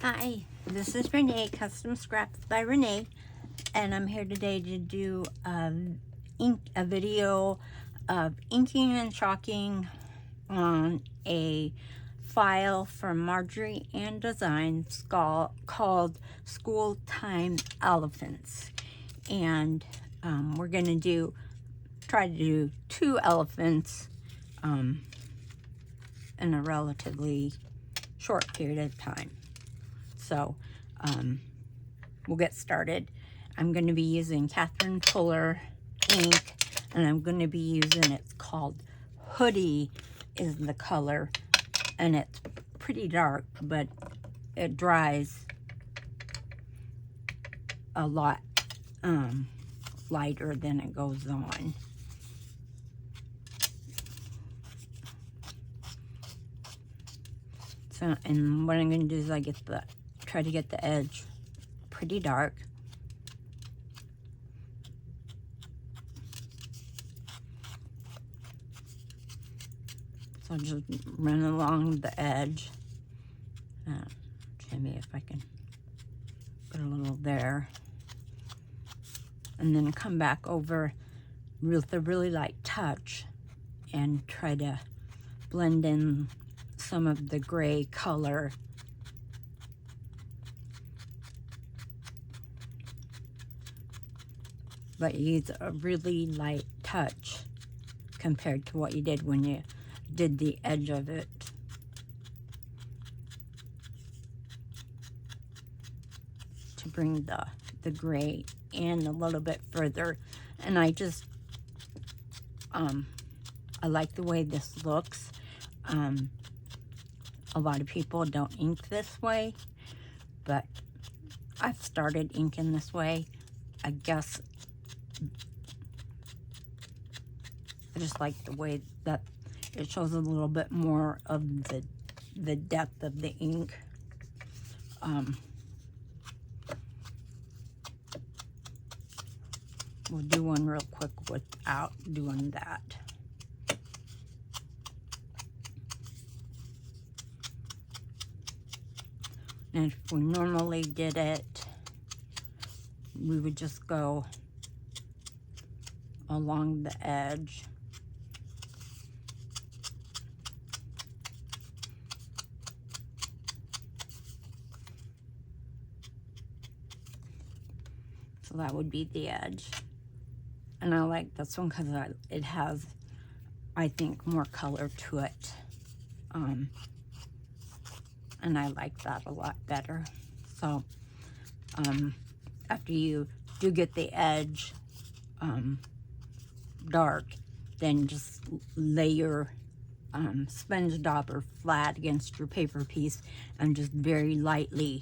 Hi, this is Renee, Custom Scraps by Renee, and I'm here today to do a video of inking and chalking on a file from Marjorie Ann Designs called School Time Elephants. And we're going to try to do 2 elephants in a relatively short period of time. So we'll get started. I'm going to be using Catherine Fuller ink, and I'm going to be using, it's called Hoodie is the color, and it's pretty dark, but it dries a lot lighter than it goes on. So, and what I'm going to do is try to get the edge pretty dark. So just run along the edge. Maybe if I can put a little there. And then come back over with a really light touch and try to blend in some of the gray color. But use a really light touch compared to what you did when you did the edge of it. To bring the gray in a little bit further. And I just, I like the way this looks. A lot of people don't ink this way, but I've started inking this way. I guess I just like the way that it shows a little bit more of the depth of the ink. We'll do one real quick without doing that. And if we normally did it, we would just go along the edge. So that would be the edge. And I like this one because it has, I think, more color to it. And I like that a lot better. So after you do get the edge dark, then just lay your sponge dauber flat against your paper piece and just very lightly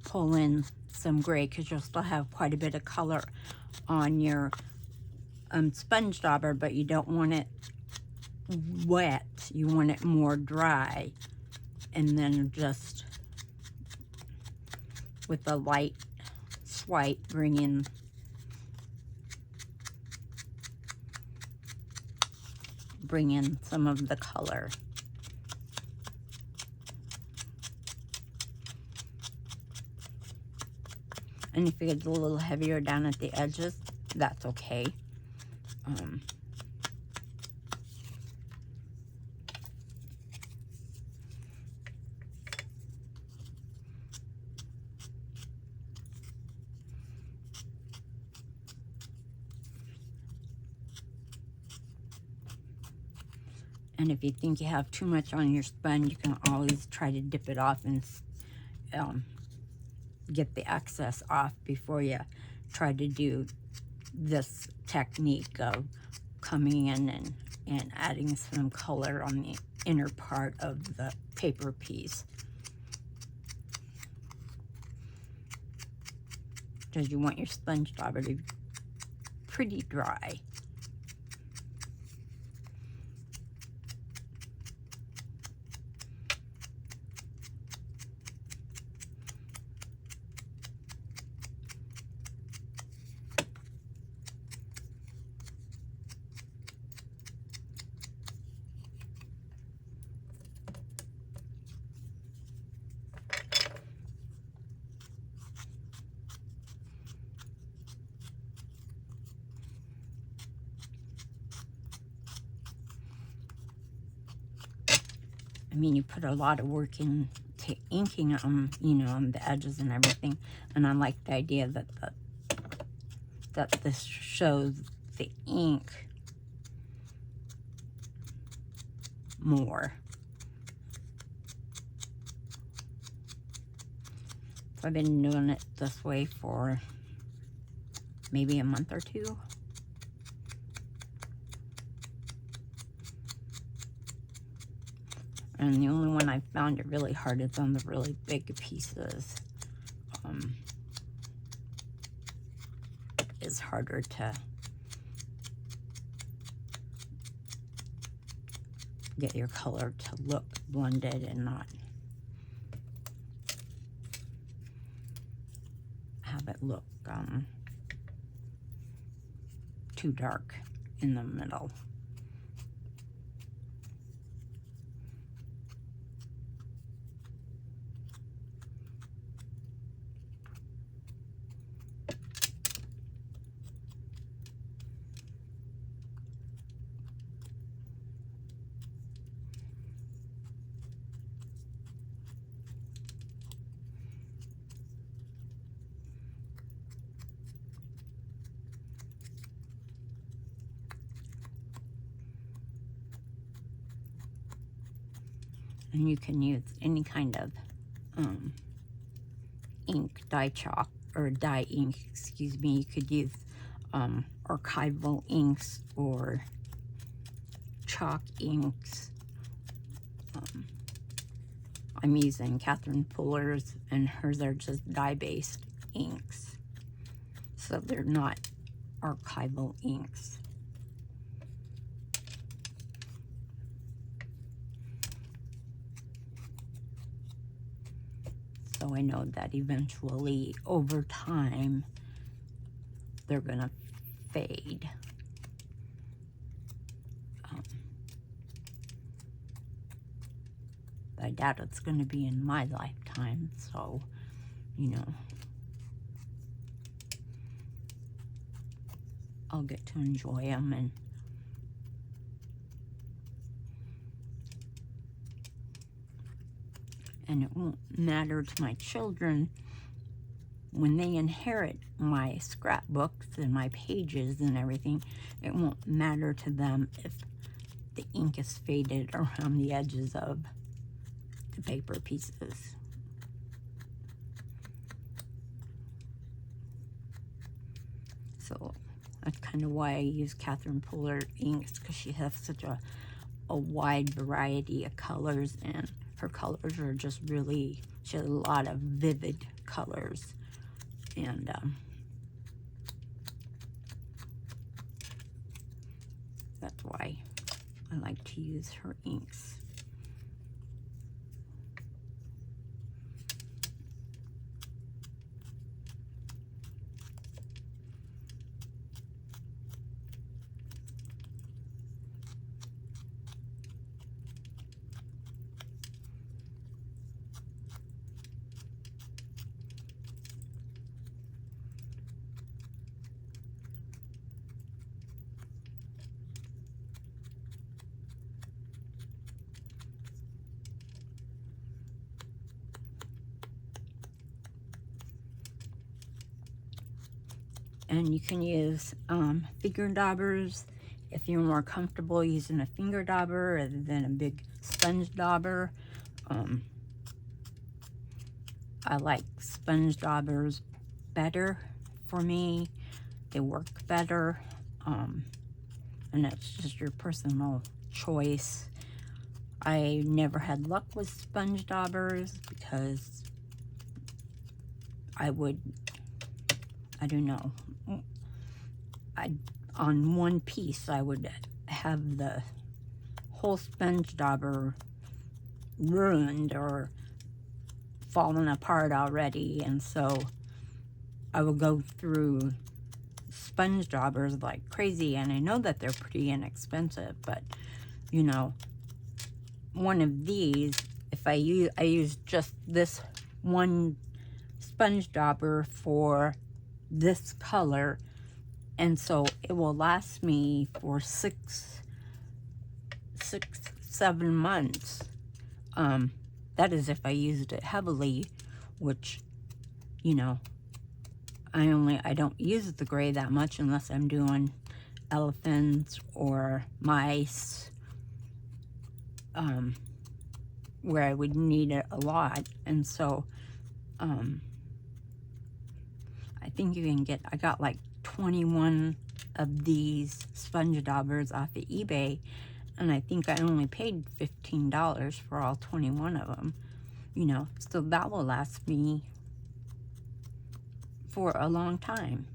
pull in some gray, because you'll still have quite a bit of color on your sponge dauber, but you don't want it wet. You want it more dry. And then just with a light swipe, bring in some of the color. And if it gets a little heavier down at the edges, that's okay. And if you think you have too much on your sponge, you can always try to dip it off and get the excess off before you try to do this technique of coming in and adding some color on the inner part of the paper piece. Because you want your sponge dauber to be pretty dry. I mean, you put a lot of work into inking them, you know, on the edges and everything. And I like the idea that this shows the ink more. So I've been doing it this way for maybe a month or two. And the only one I found it really hard is on the really big pieces. It's harder to get your color to look blended and not have it look too dark in the middle. And you can use any kind of ink, dye chalk, or dye ink, excuse me. You could use archival inks or chalk inks. I'm using Catherine Puller's, and hers are just dye-based inks. So they're not archival inks. So I know that eventually, over time, they're gonna fade. I doubt it's gonna be in my lifetime, so, you know, I'll get to enjoy them. And it won't matter to my children when they inherit my scrapbooks and my pages and everything. It won't matter to them if the ink is faded around the edges of the paper pieces. So that's kind of why I use Catherine Puller inks, because she has such a wide variety of colors, and her colors are just really, she has a lot of vivid colors, and that's why I like to use her inks. And you can use finger daubers if you're more comfortable using a finger dauber rather than a big sponge dauber. I like sponge daubers better for me. They work better, and that's just your personal choice. I never had luck with sponge daubers because I don't know, on one piece I would have the whole sponge dauber ruined or fallen apart already, and so I would go through sponge daubers like crazy. And I know that they're pretty inexpensive, but you know, one of these, if I use just this one sponge dauber for this color, and so it will last me for 6-7 months That is if I used it heavily, which, you know, I don't use the gray that much unless I'm doing elephants or mice, where I would need it a lot. And so, I think you can get, I got like 21 of these sponge daubers off of eBay, and I think I only paid $15 for all 21 of them, you know, so that will last me for a long time.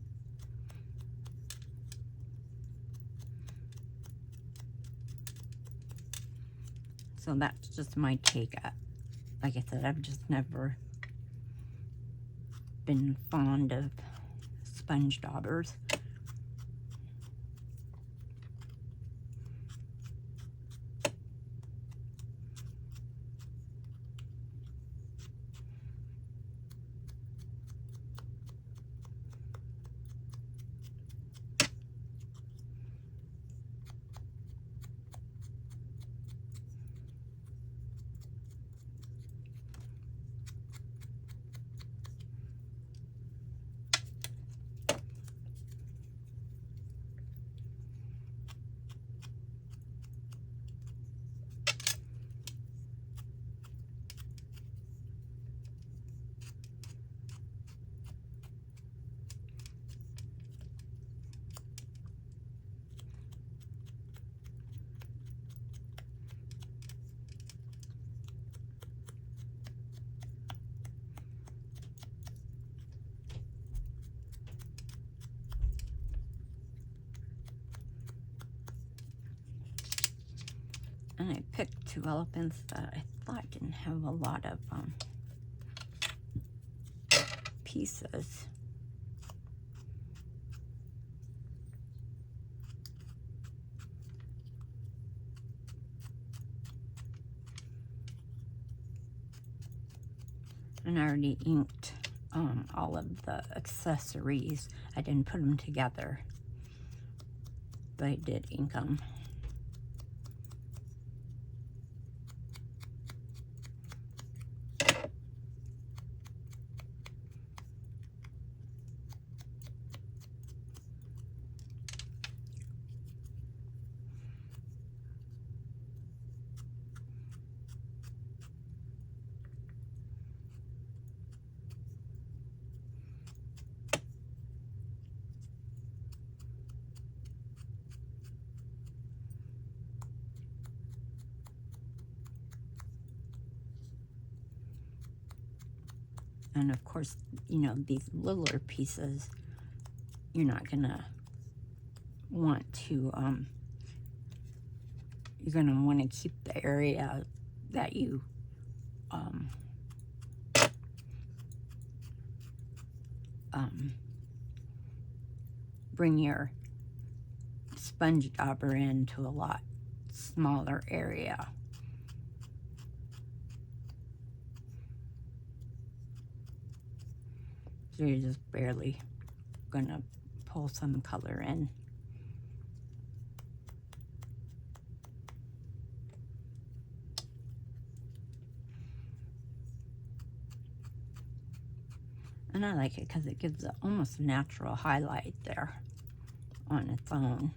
So that's just my take. Like I said, I've just never been fond of sponge daubers. And I picked 2 elephants that I thought didn't have a lot of pieces. And I already inked all of the accessories. I didn't put them together, but I did ink them. And of course, you know, these littler pieces, you're not gonna want to, you're gonna want to keep the area that you bring your sponge dauber into a lot smaller area. So you're just barely gonna pull some color in. And I like it because it gives an almost natural highlight there on its own.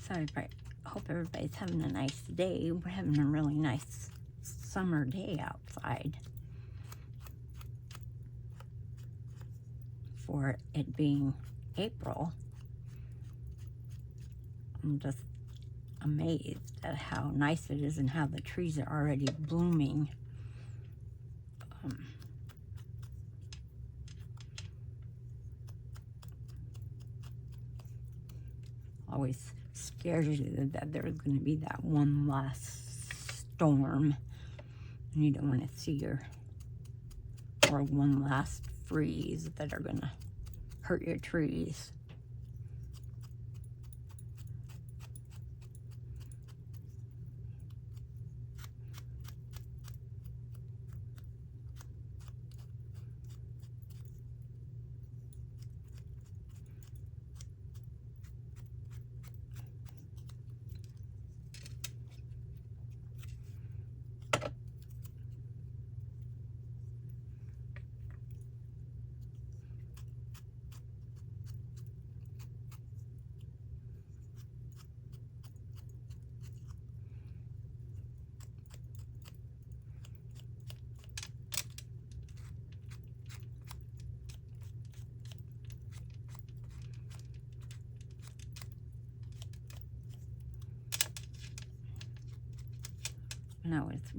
So I hope everybody's having a nice day. We're having a really nice summer day outside for it being April. I'm just amazed at how nice it is and how the trees are already blooming. Always scares you that there's going to be that one last storm and you don't want to see or one last freeze that are going to hurt your trees.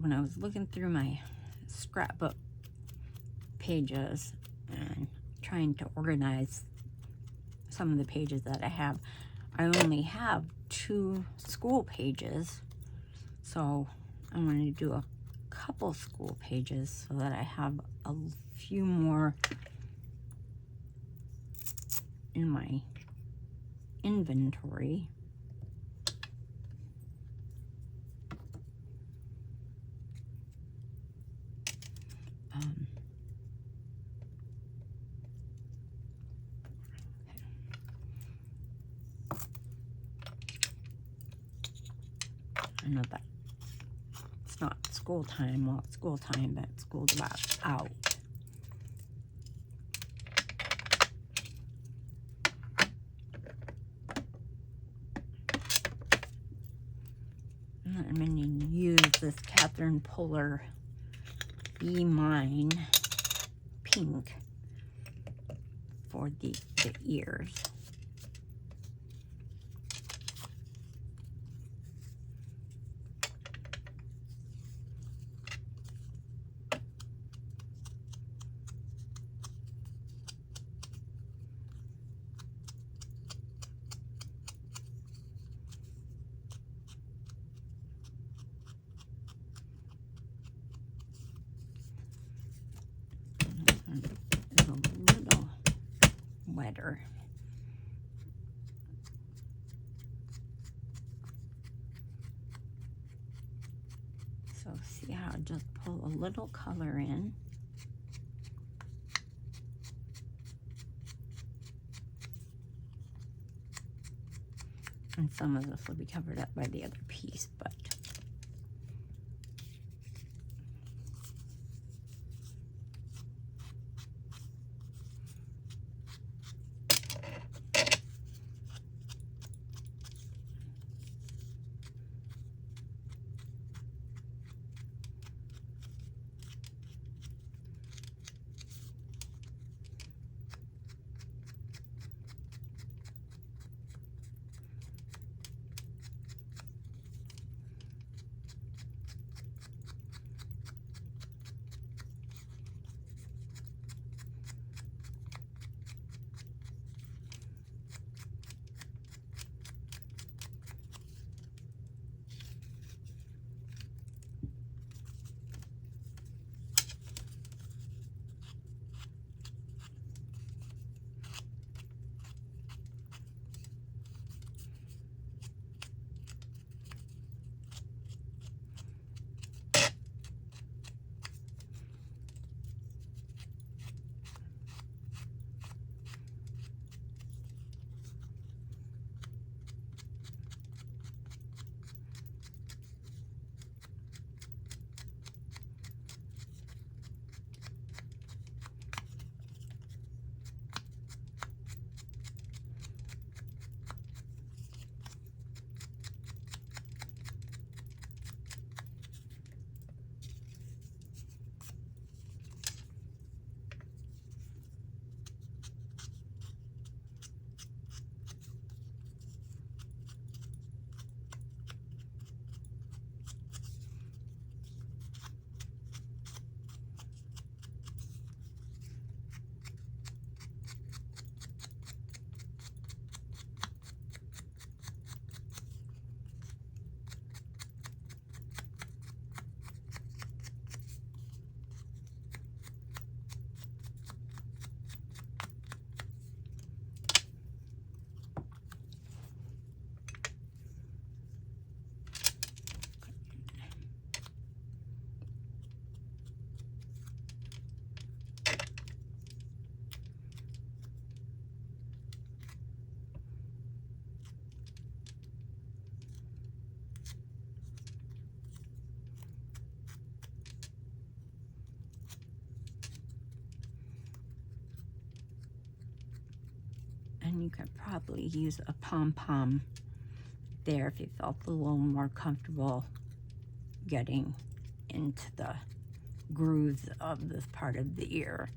When I was looking through my scrapbook pages and trying to organize some of the pages that I have, I only have 2 school pages, so I'm going to do a couple school pages so that I have a few more in my inventory. I know that it's not school time. Well, it's school time, but school's about out. I'm going to use this Catherine Puller Be Mine pink for the ears. It's a little wetter. So see how I just pull a little color in. And some of this will be covered up by the other piece, but And you could probably use a pom-pom there if you felt a little more comfortable getting into the grooves of this part of the ear.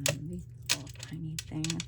These little tiny things.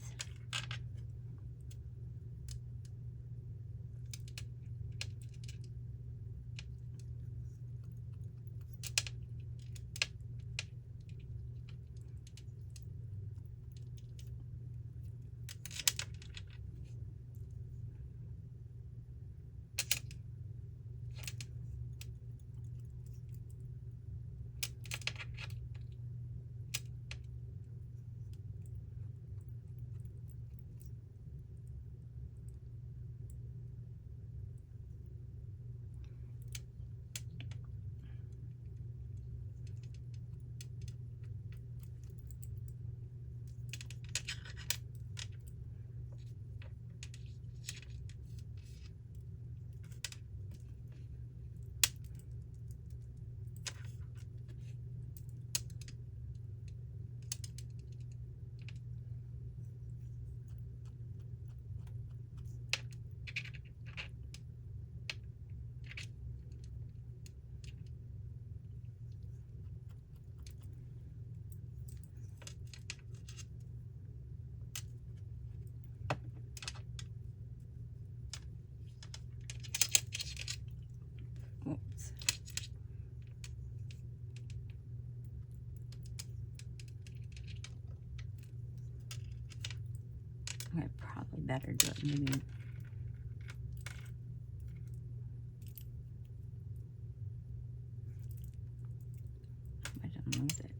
Oops. I probably better do it maybe. I don't lose it.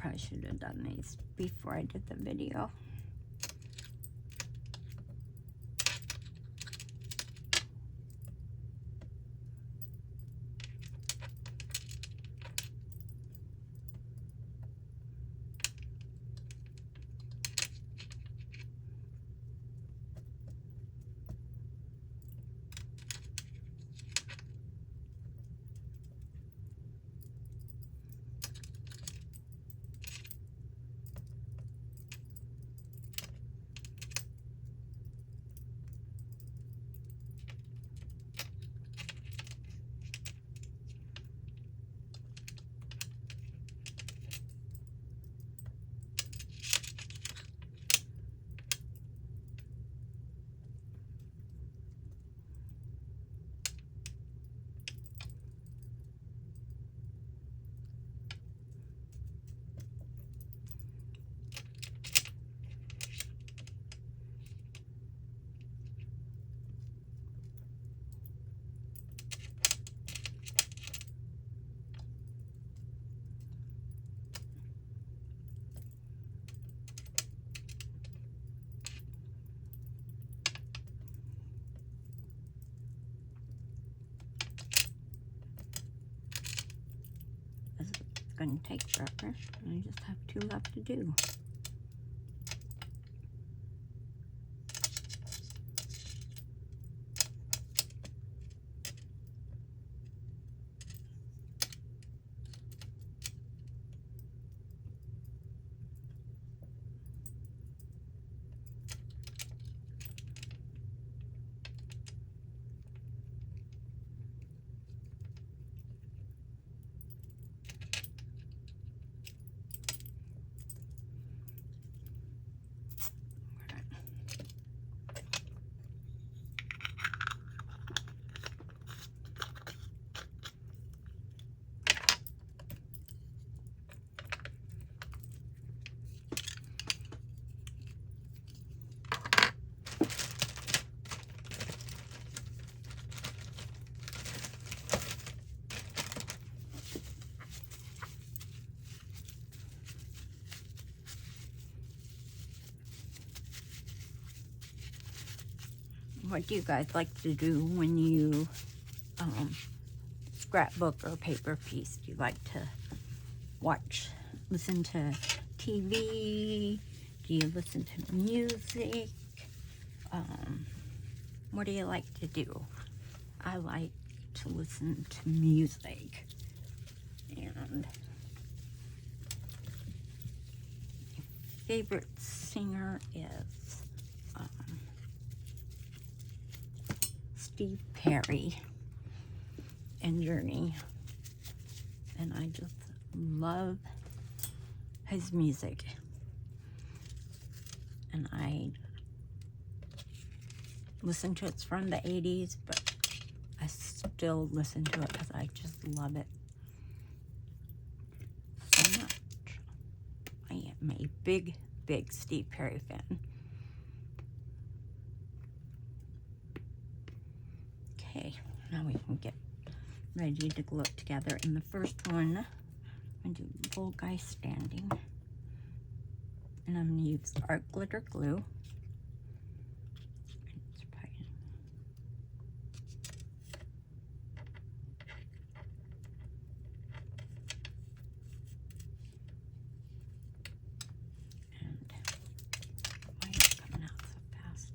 probably should have done these before I did the video. It's going to take forever. I just have 2 left to do. What do you guys like to do when you scrapbook or paper piece? Do you like to listen to TV? Do you listen to music? What do you like to do? I like to listen to music. And my favorite singer is Steve Perry and Journey, and I just love his music, and I listen to it from the 80s, but I still listen to it because I just love it so much. I am a big Steve Perry fan. Okay, now we can get ready to glue it together. In the first one, I'm going to do Bull Guy Standing. And I'm going to use art glitter glue. And why is it coming out so fast?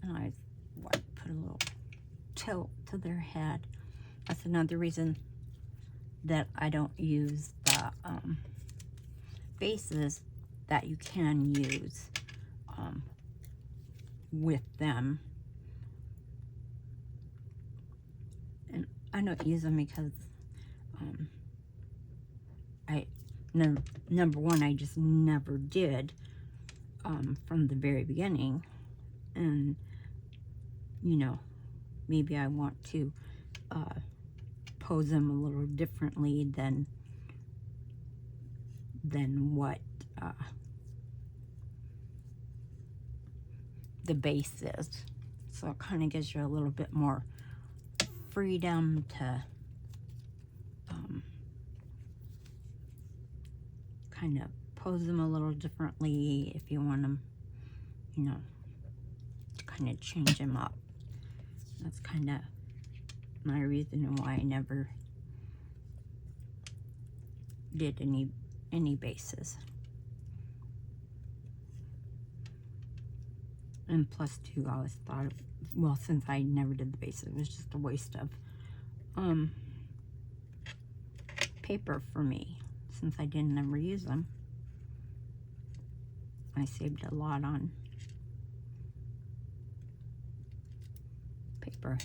And I put a little tilt to their head. That's another reason that I don't use the bases that you can use with them. And I don't use them because number one, I just never did from the very beginning. And you know, maybe I want to pose them a little differently than what the base is. So it kind of gives you a little bit more freedom to kind of pose them a little differently if you want them, you know, to kind of change them up. That's kind of my reason why I never did any bases. And plus too, I always thought, well, since I never did the bases, it was just a waste of paper for me, since I didn't ever use them. I saved a lot on paper.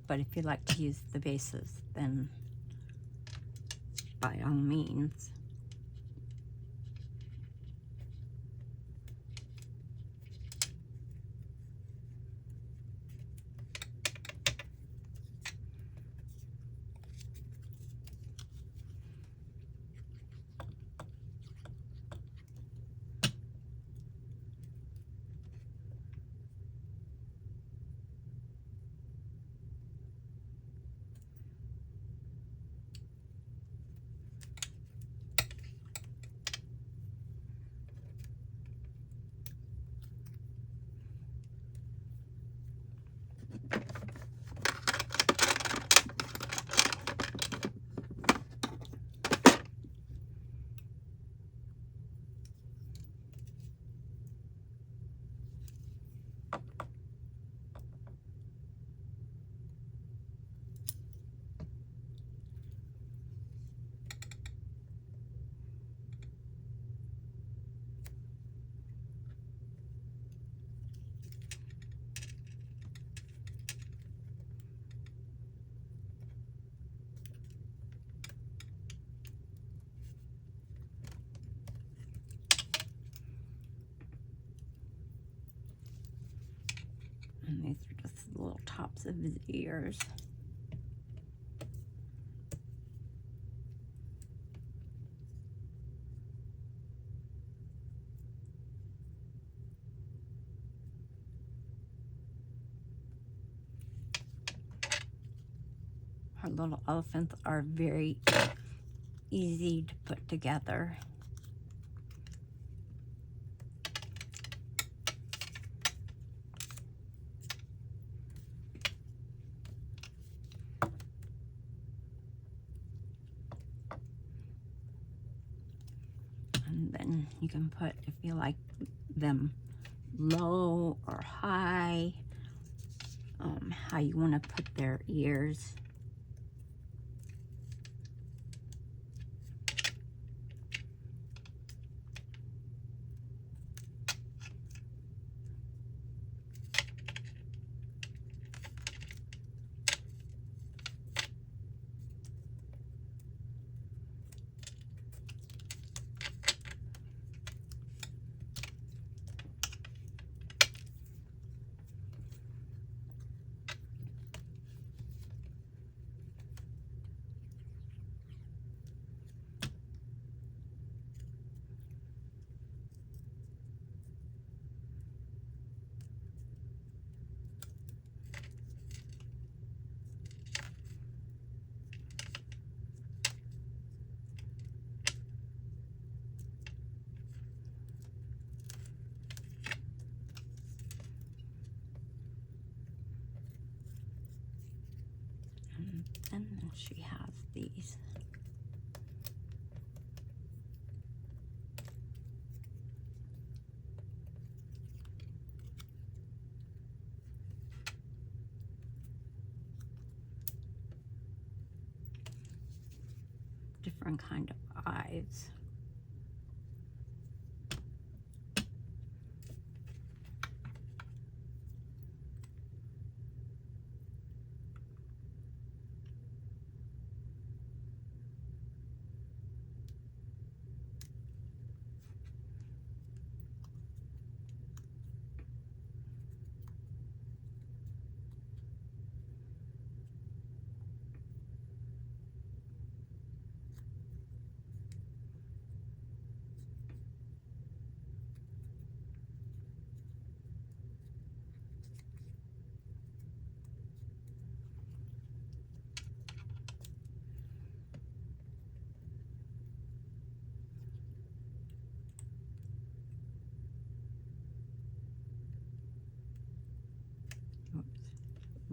But if you like to use the bases, then by all means. And these are just the little tops of his ears. Our little elephants are very easy to put together. And then you can put, if you like them low or high, how you want to put their ears. And then she has these. Different kind of eyes.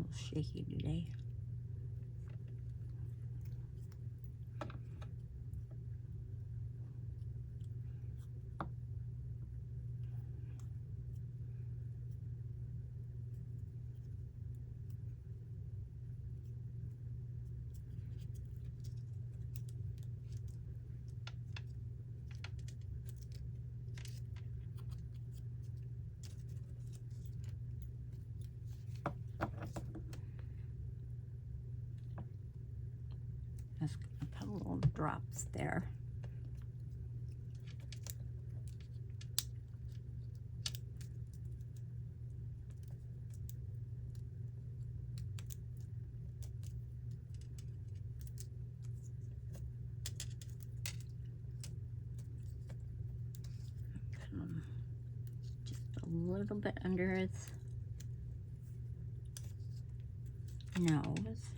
little shaky today. Just gonna put little drops there. Put them just a little bit under his nose.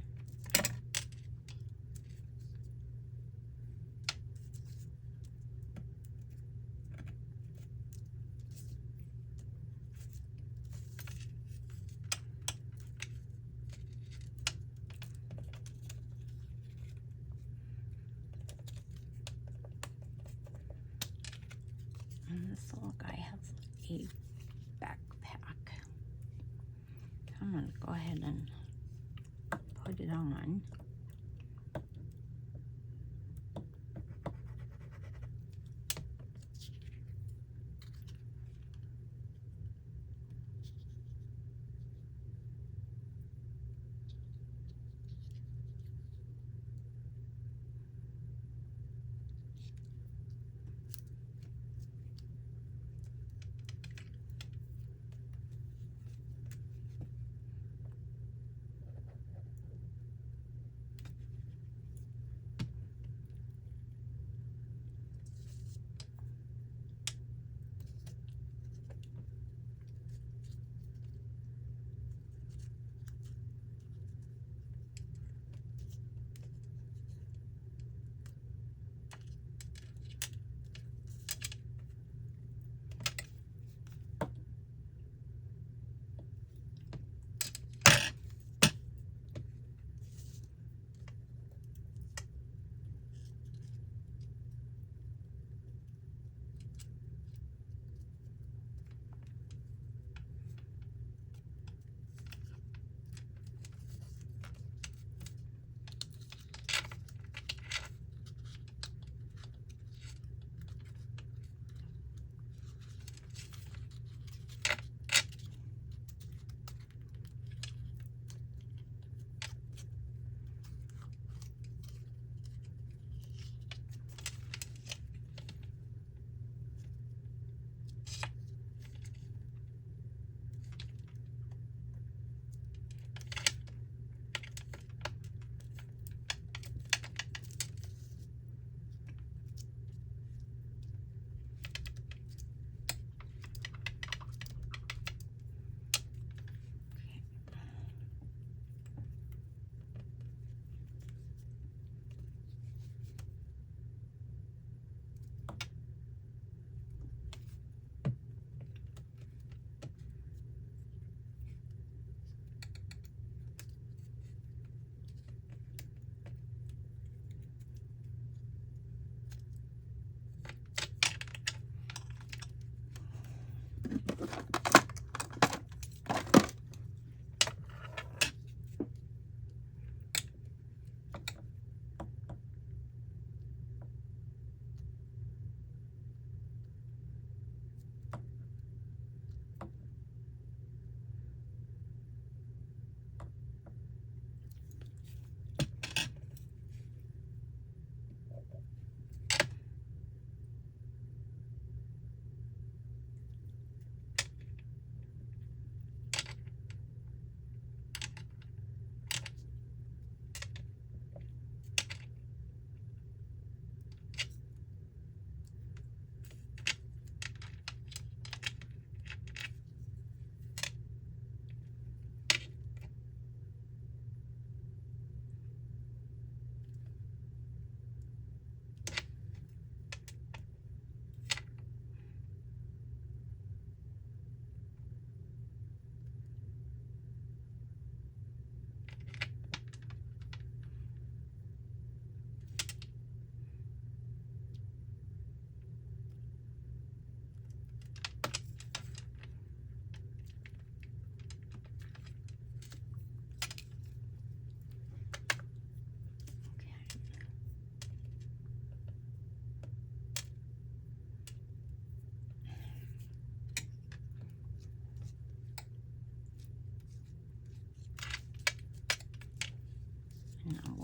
And this little guy has a backpack. I'm going to go ahead and put it on.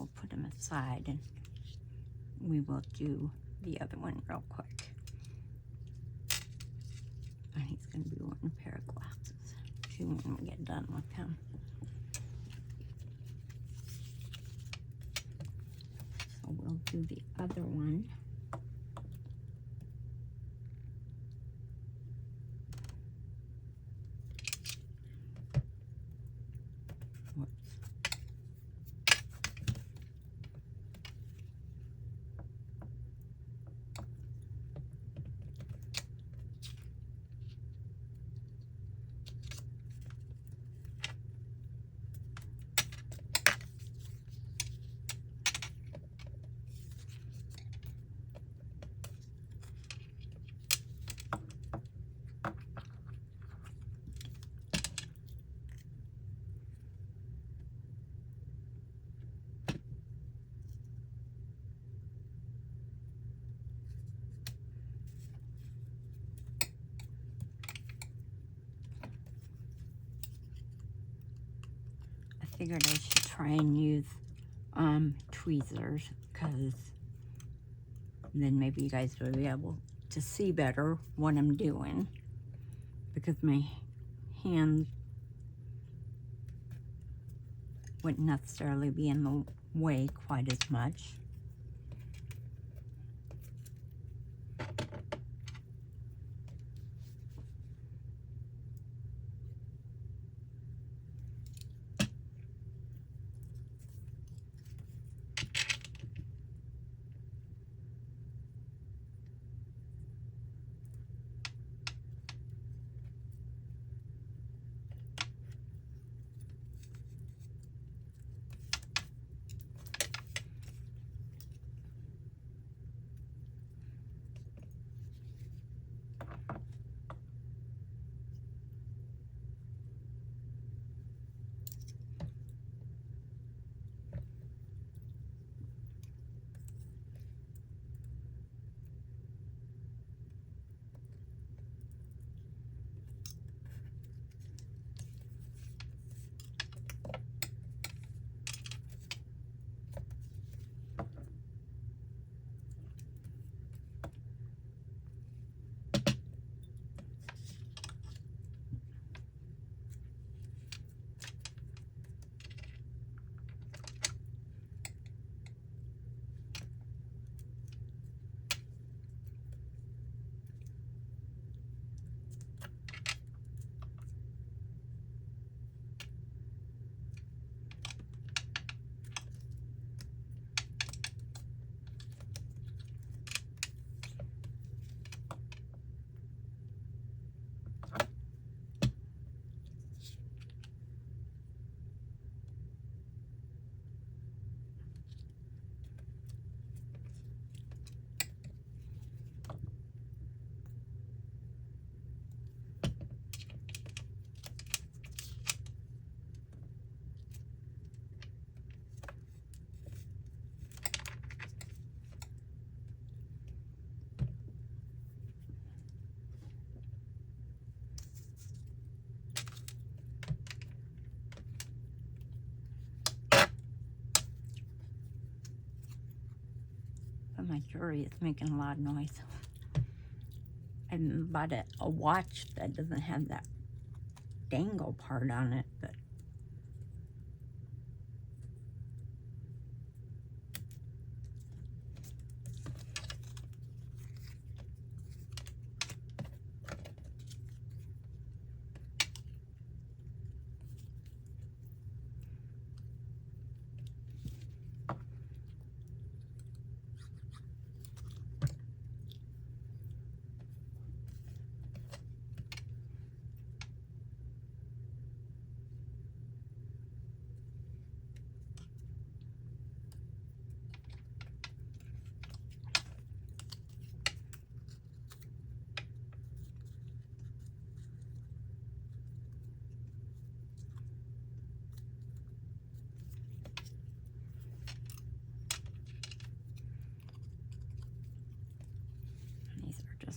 we'll put them aside and we will do the other one real quick. And he's going to be wearing a pair of glasses too when we get done with him. So we'll do the other one. I figured I should try and use tweezers, because then maybe you guys will be able to see better what I'm doing, because my hands wouldn't necessarily be in the way quite as much. My jewelry is making a lot of noise. I bought a watch that doesn't have that dangle part on it, but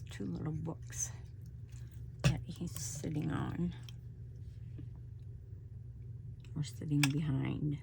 two little books that he's sitting on or sitting behind.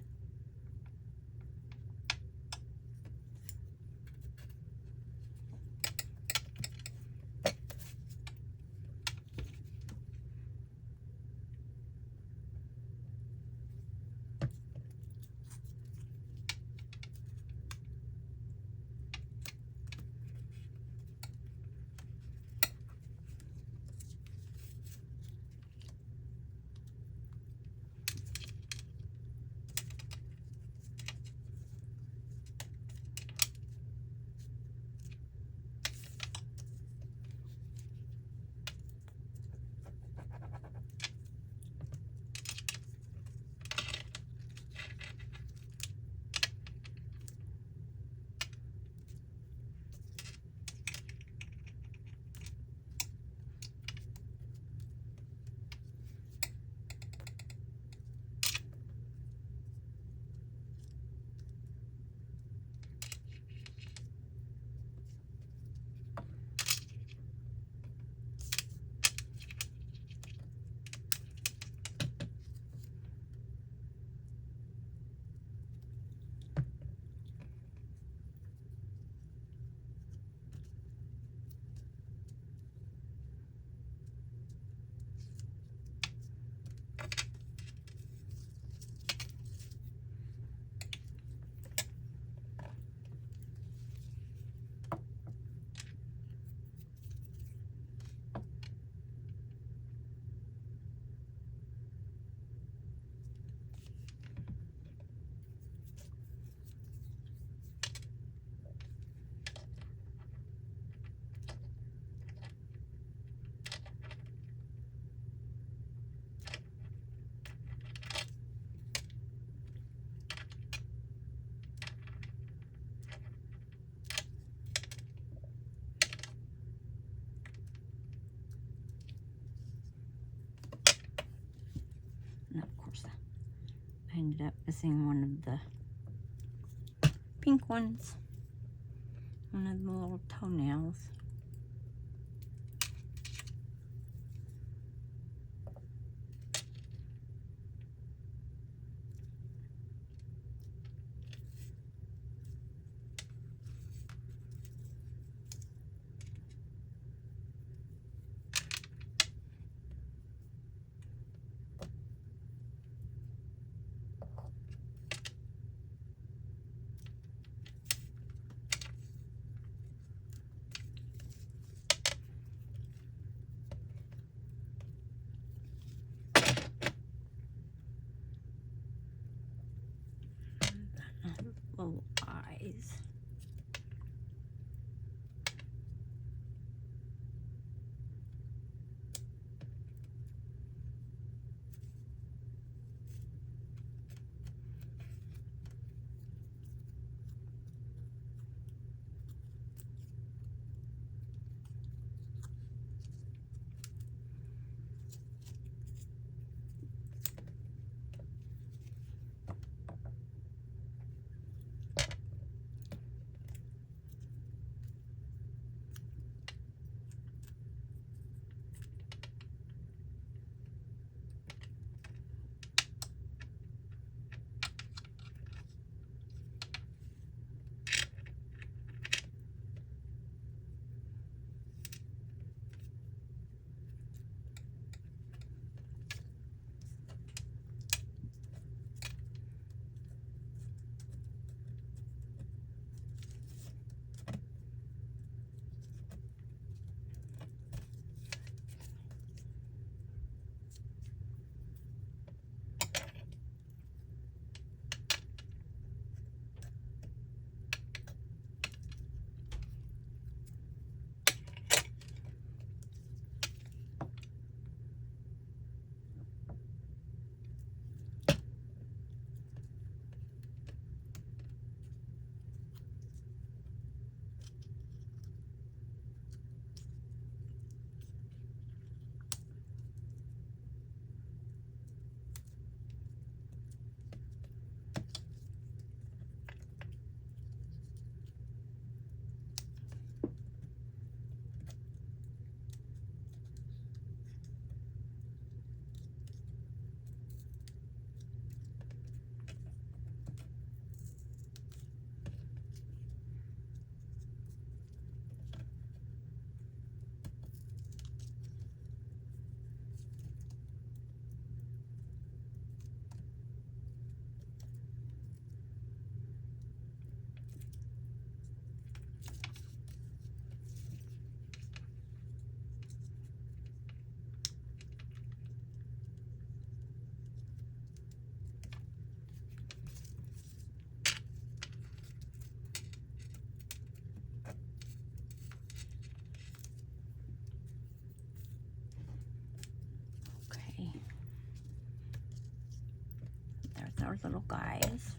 ended up missing one of the pink ones. One of the little toenails. Little eyes. Our little guys.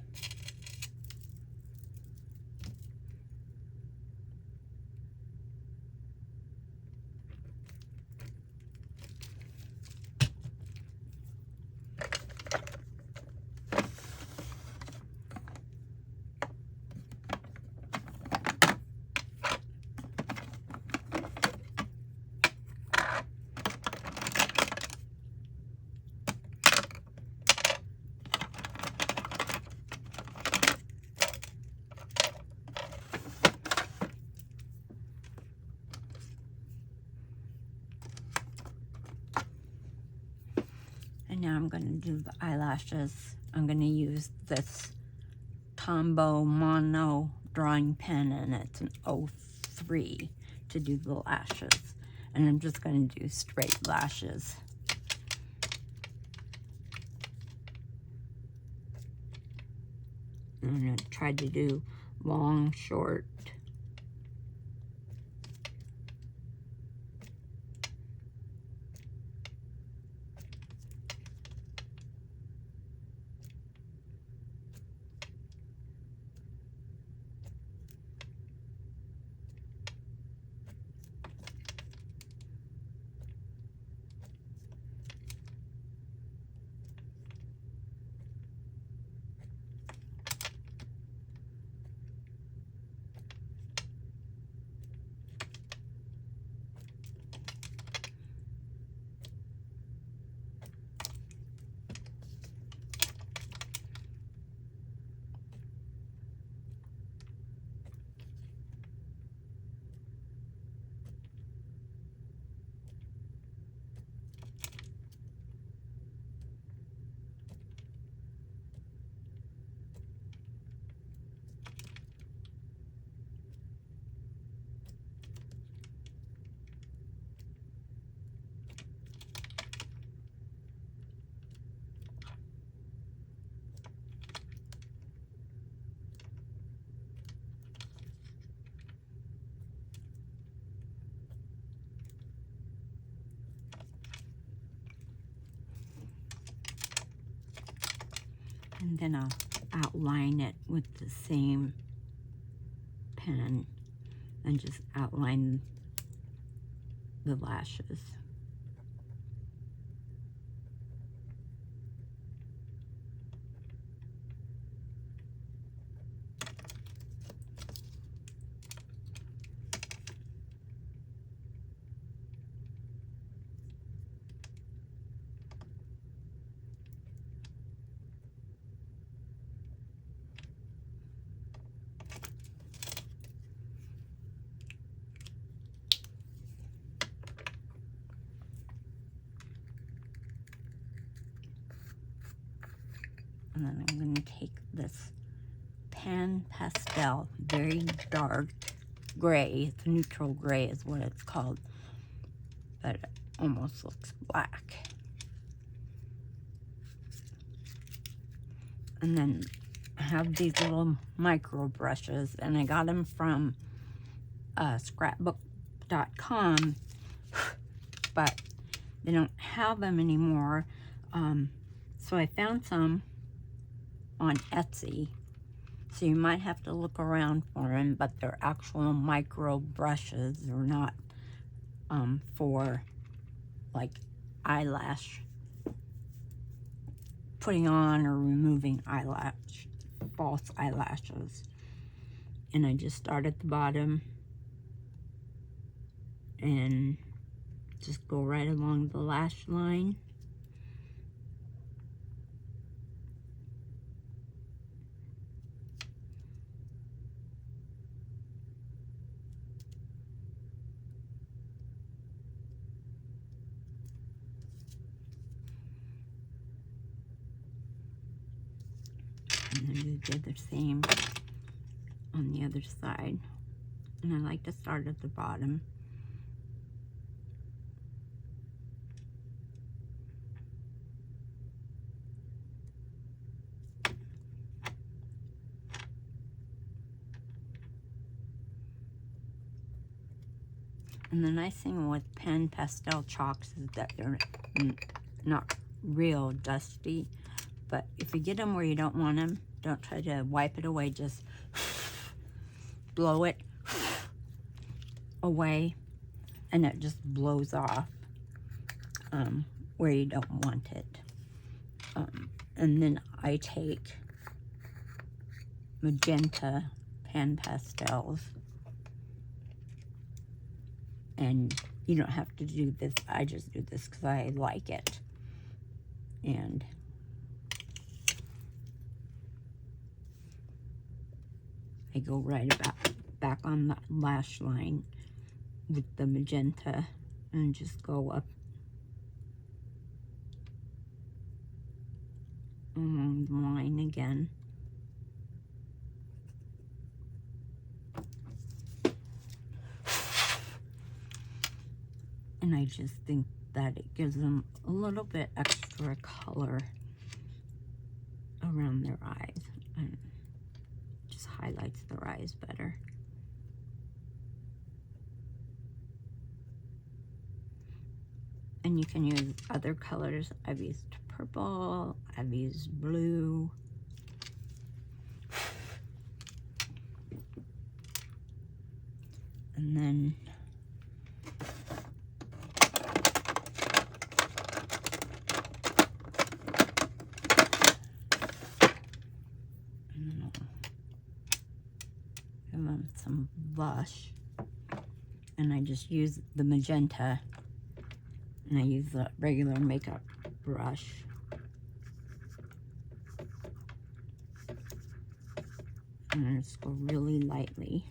And now I'm going to do the eyelashes. I'm going to use this Tombow Mono drawing pen, and it's an 03 to do the lashes. And I'm just going to do straight lashes. I'm going to try to do long, short. And then I'll outline it with the same pen and just outline the lashes. And then I'm going to take this pan pastel, very dark gray. It's neutral gray is what it's called, but it almost looks black. And then I have these little micro brushes, and I got them from Scrapbook.com, but they don't have them anymore. So I found some on Etsy, so you might have to look around for them, but they're actual micro brushes. They're not for like eyelash putting on or removing false eyelashes. And I just start at the bottom and just go right along the lash line. And then you do the same on the other side. And I like to start at the bottom. And the nice thing with pen pastel chalks is that they're not real dusty. But if you get them where you don't want them, don't try to wipe it away. Just blow it away, and it just blows off where you don't want it. And then I take magenta pan pastels, and you don't have to do this. I just do this because I like it. And I go right back on the lash line with the magenta and just go up along the line again. And I just think that it gives them a little bit extra color around their eyes, and just highlights their eyes better. And you can use other colors. I've used purple, I've used blue. And then give them some blush. And I just use the magenta, and I use the regular makeup brush. And I just go really lightly.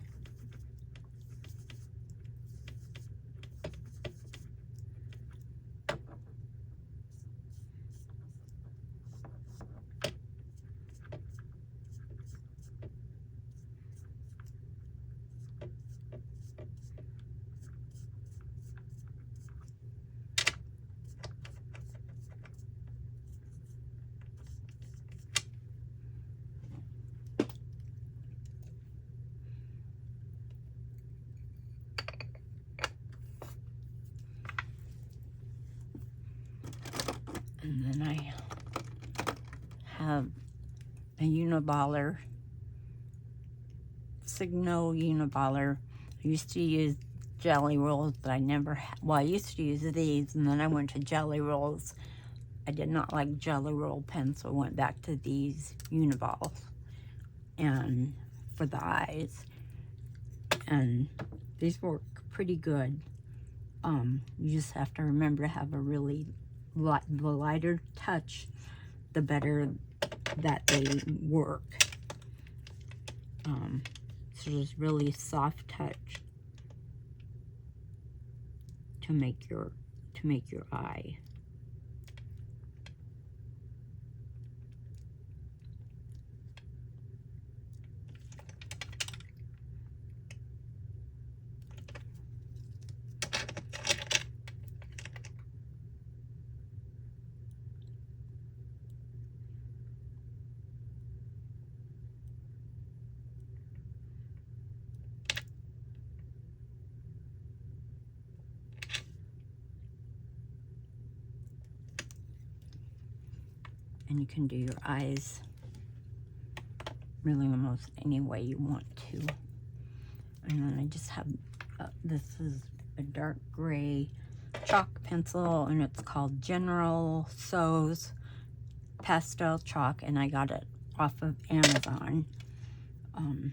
Uniballer, Signo Uniballer. I used to use Jelly Rolls, but I never, well, I used to use these, and then I went to Jelly Rolls. I did not like Jelly Roll pens, so I went back to these Uniballs, and for the eyes, and these work pretty good. You just have to remember to have a really the lighter touch, the better that they work. So just really soft touch to make your eye. And you can do your eyes really almost any way you want to. And then I just have, this is a dark gray chalk pencil, and it's called General So's Pastel Chalk, and I got it off of Amazon. And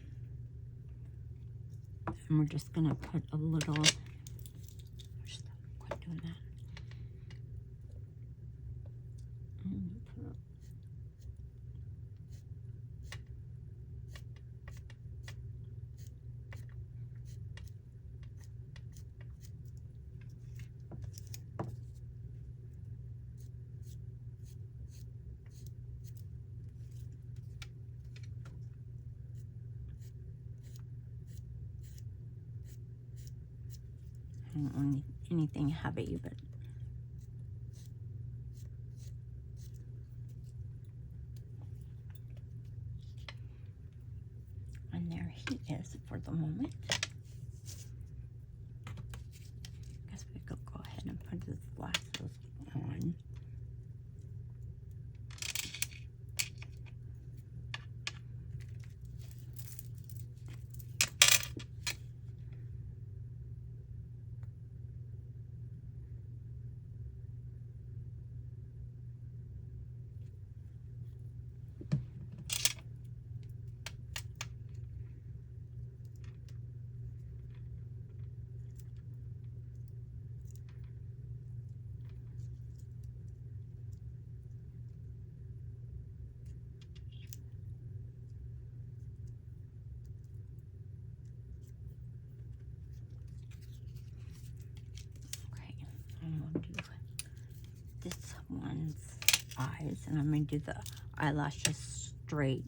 we're just gonna put a little, quit doing that. I don't want anything heavy, but and there he is for the moment. Guess we could go ahead and put his glasses on. I'm going to do this one's eyes, and I'm going to do the eyelashes straight.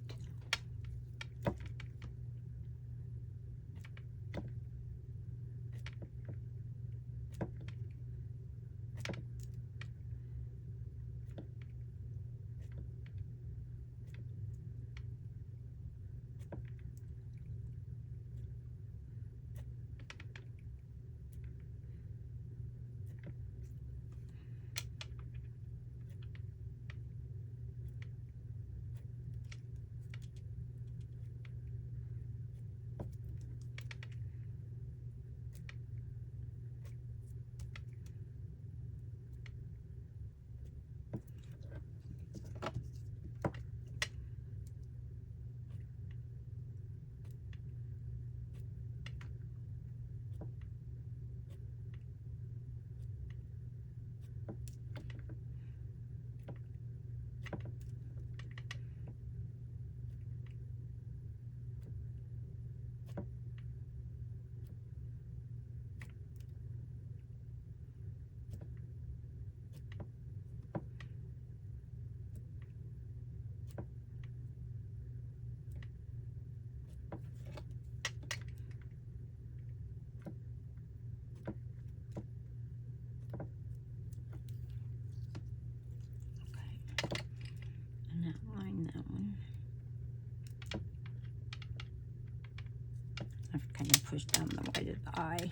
I've kind of pushed down the white of the eye.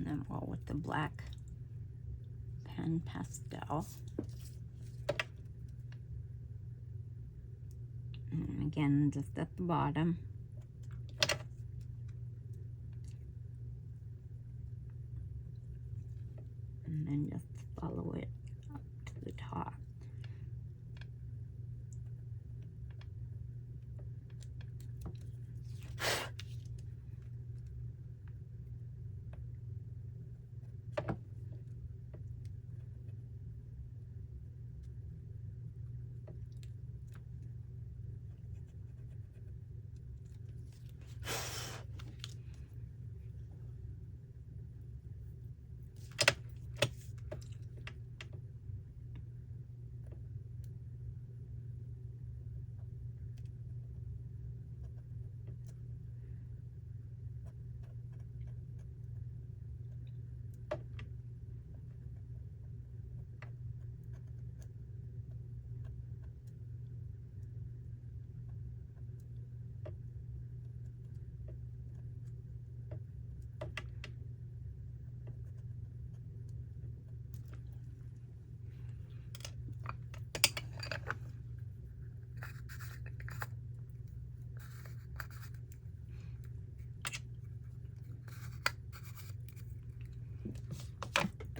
them all with the black pen pastel. And again, just at the bottom. And then just follow it up to the top.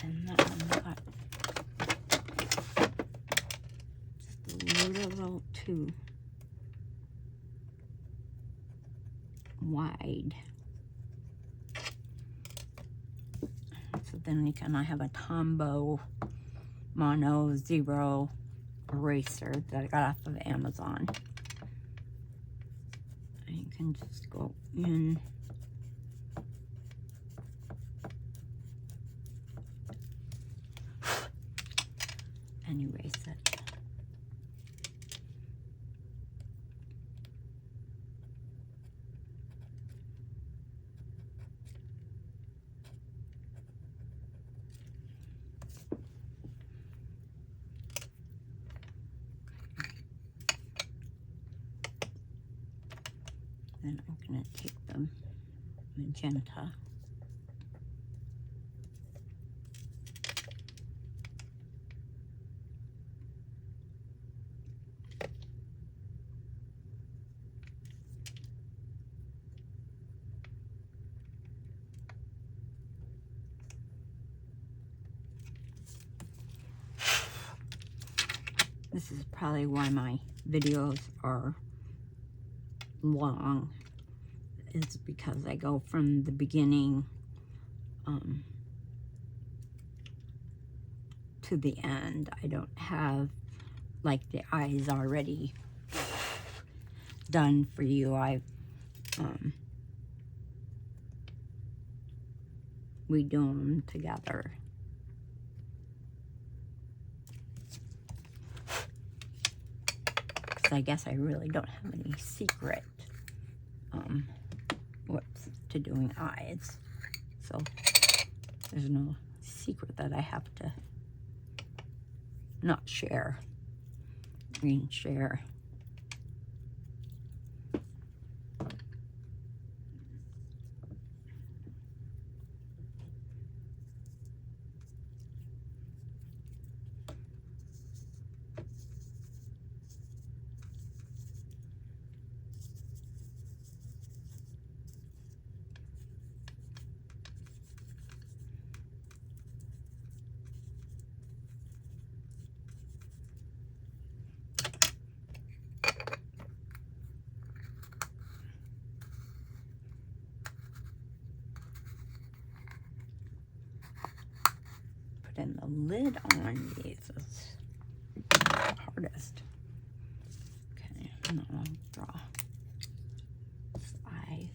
And that one got just a little too wide. So then you can, I have a Tombow Mono Zero eraser that I got off of Amazon. And you can just go in and erase it. Then I'm going to take the magenta. This is probably why my videos are long, is because I go from the beginning to the end. I don't have like the eyes already done for you. We do them together. I guess I really don't have any secret to doing eyes. So there's no secret that I have to not share. We can share. And the lid on these is the hardest. Okay, and then I'll draw his eyes.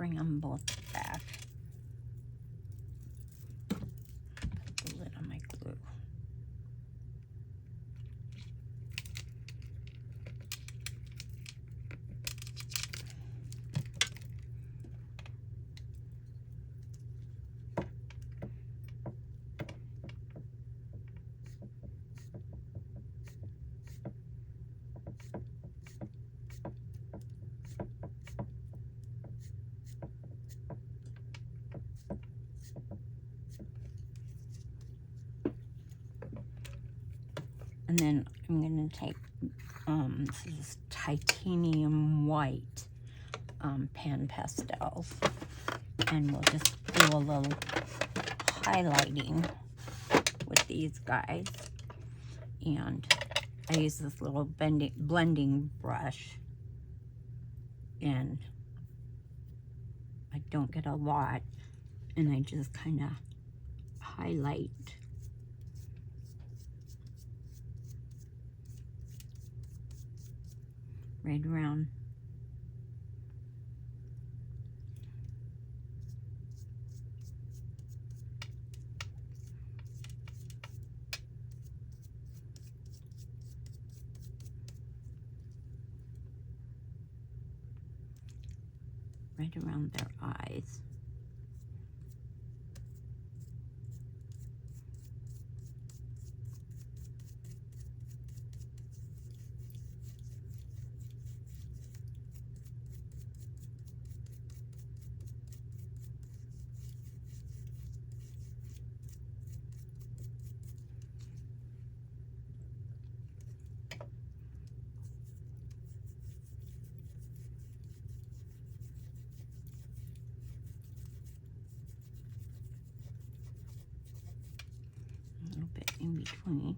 bring them both back. Put the lid on my glue. And then I'm going to take, this is titanium white pan pastels. And we'll just do a little highlighting with these guys. And I use this little blending brush. And I don't get a lot. And I just kind of highlight. Right around their eyes. A little bit in between.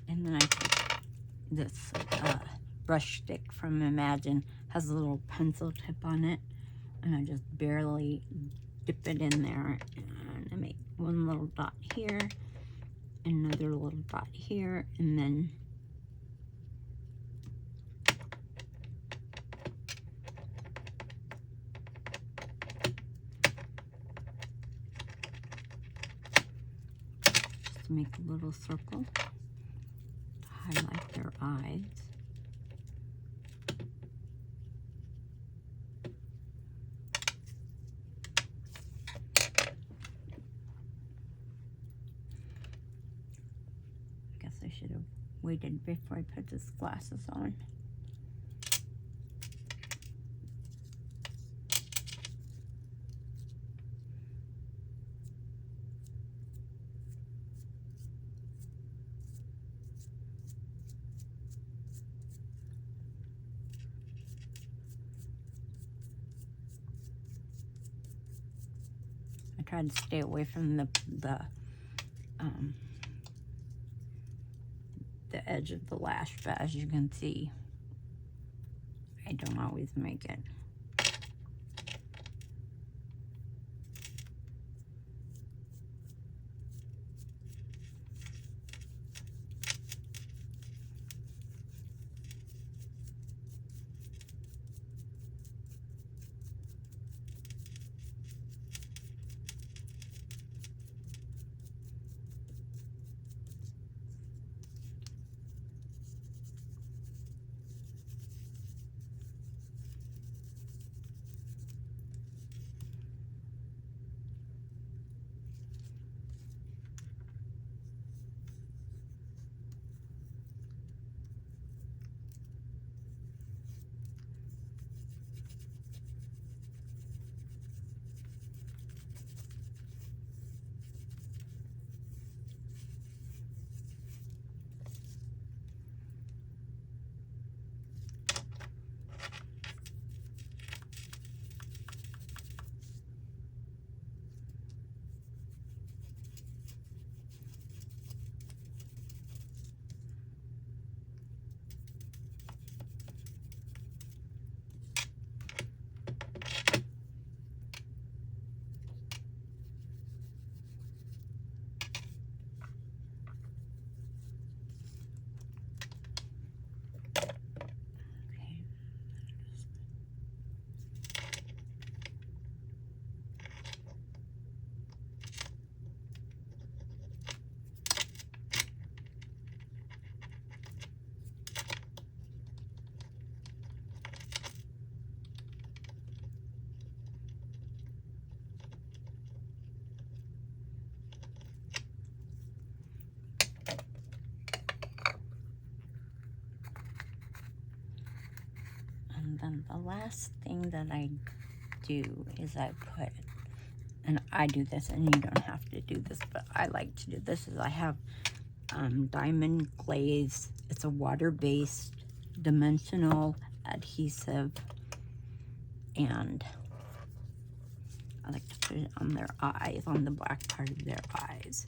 And then I take this brush stick from Imagine, has a little pencil tip on it, and I just barely dip it in there, and I make one little dot here, another little dot here, and then just make a little circle. Highlight their eyes. I guess I should have waited before I put these glasses on. I tried to stay away from the edge of the lash, but as you can see, I don't always make it. last thing that I do is I put, and I do this, and you don't have to do this, but I like to do this, is I have diamond glaze. It's a water-based dimensional adhesive, and I like to put it on their eyes, on the black part of their eyes.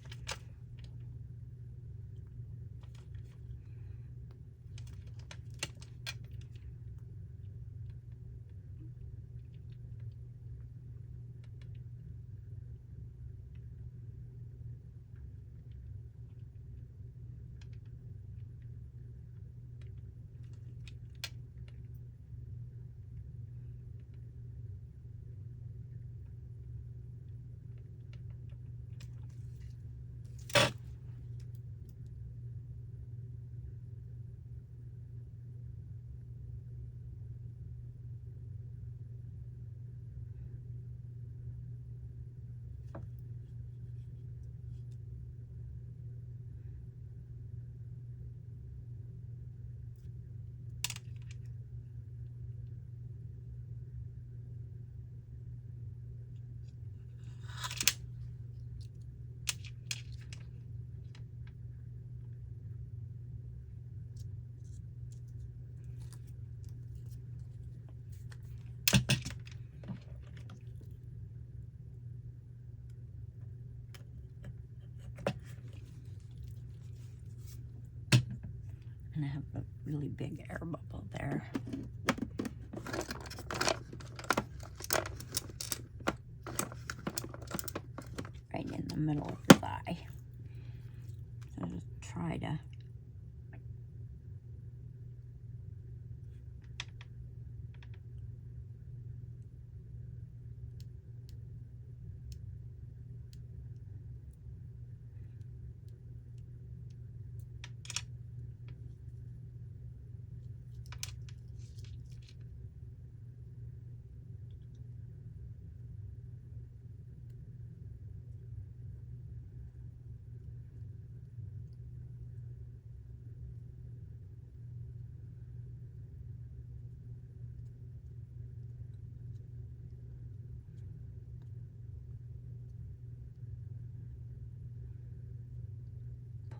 And I have a really big air bubble there. Right in the middle of his eye. So just try to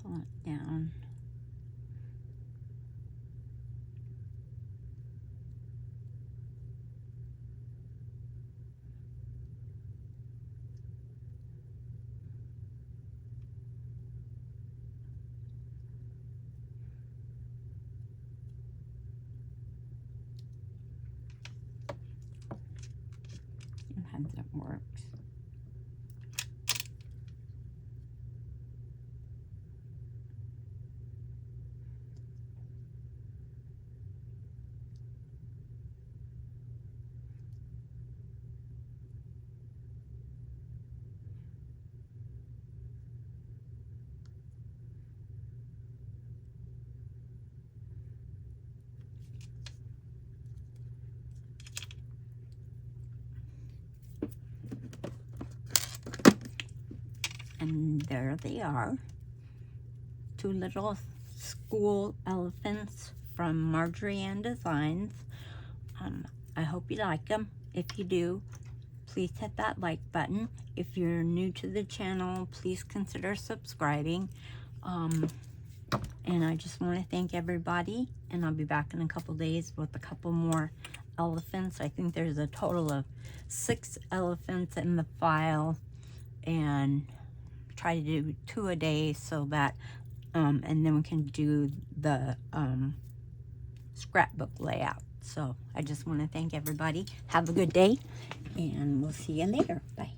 pull it down. Sometimes it works. And there they are. Two little school elephants from Marjorie Ann Designs. I hope you like them. If you do, please hit that like button. If you're new to the channel, please consider subscribing. And I just want to thank everybody, and I'll be back in a couple days with a couple more elephants. I think there's a total of 6 elephants in the file, and try to do 2 a day so that and then we can do the scrapbook layout. So I just want to thank everybody. Have a good day, and we'll see you later. Bye.